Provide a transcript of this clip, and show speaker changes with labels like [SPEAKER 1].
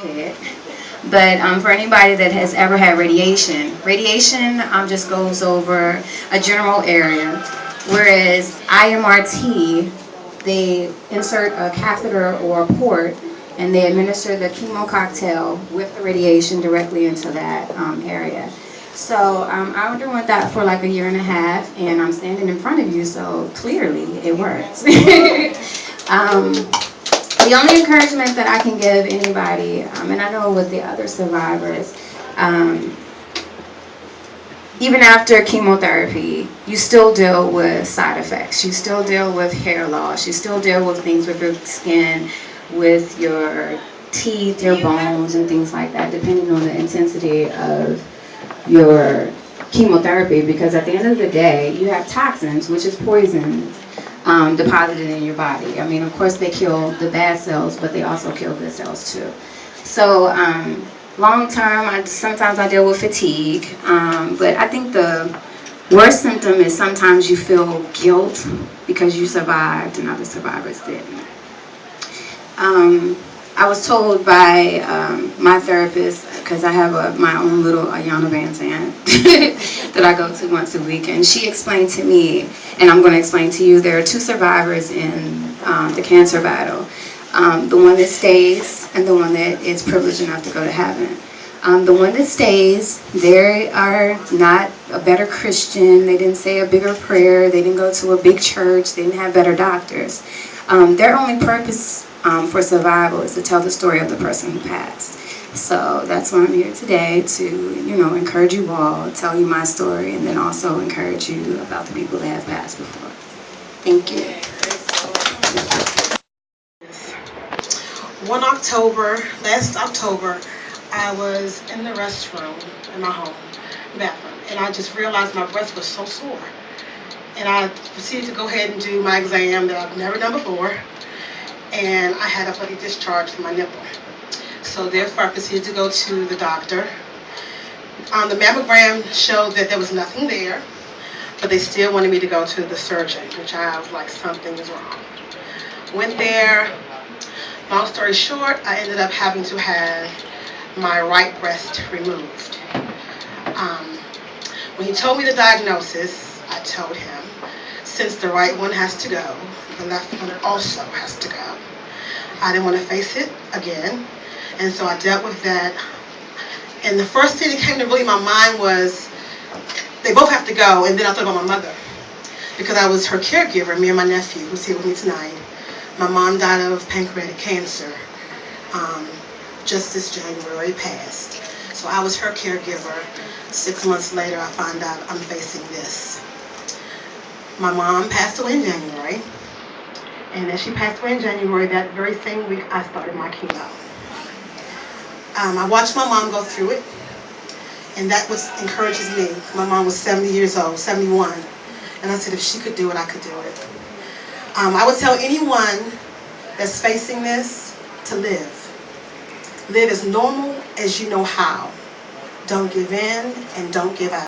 [SPEAKER 1] head. But for anybody that has ever had radiation just goes over a general area, whereas IMRT, they insert a catheter or a port and they administer the chemo cocktail with the radiation directly into that area. So I underwent that for like a year and a half, and I'm standing in front of you, so clearly it works. um, the only encouragement that I can give anybody, and I know with the other survivors, um, even after chemotherapy, you still deal with side effects. You still deal with hair loss. You still deal with things with your skin, with your teeth, your bones, and things like that, depending on the intensity of your chemotherapy. Because at the end of the day, you have toxins, which is poison, deposited in your body. I mean, of course, they kill the bad cells, but they also kill good cells too. So, long term, sometimes I deal with fatigue, but I think the worst symptom is sometimes you feel guilt because you survived and other survivors didn't. I was told by my therapist, because I have my own little Ayana Van Zandt that I go to once a week, and she explained to me, and I'm going to explain to you, there are two survivors in the cancer battle. The one that stays and the one that is privileged enough to go to heaven. The one that stays, they are not a better Christian. They didn't say a bigger prayer. They didn't go to a big church. They didn't have better doctors. Their only purpose for survival is to tell the story of the person who passed. So that's why I'm here today, to encourage you all, tell you my story, and then also encourage you about the people that have passed before. Thank you.
[SPEAKER 2] Last October, I was in the restroom in my home bathroom, and I just realized my breast was so sore. And I proceeded to go ahead and do my exam that I've never done before, and I had a bloody discharge from my nipple. So therefore, I proceeded to go to the doctor. The mammogram showed that there was nothing there, but they still wanted me to go to the surgeon, which I was like, something is wrong. Went there. Long story short, I ended up having to have my right breast removed. When he told me the diagnosis, I told him, since the right one has to go, the left one also has to go. I didn't want to face it again, and so I dealt with that. And the first thing that came to really my mind was, they both have to go, and then I thought about my mother, because I was her caregiver, me and my nephew, who's here with me tonight. My mom died of pancreatic cancer just this January passed. So I was her caregiver. 6 months later, I found out I'm facing this. My mom passed away in January. And as she passed away in January, that very same week, I started my chemo. I watched my mom go through it. And that what encourages me. My mom was 70 years old, 71. And I said, if she could do it, I could do it. I would tell anyone that's facing this to live. Live as normal as you know how. Don't give in and don't give out.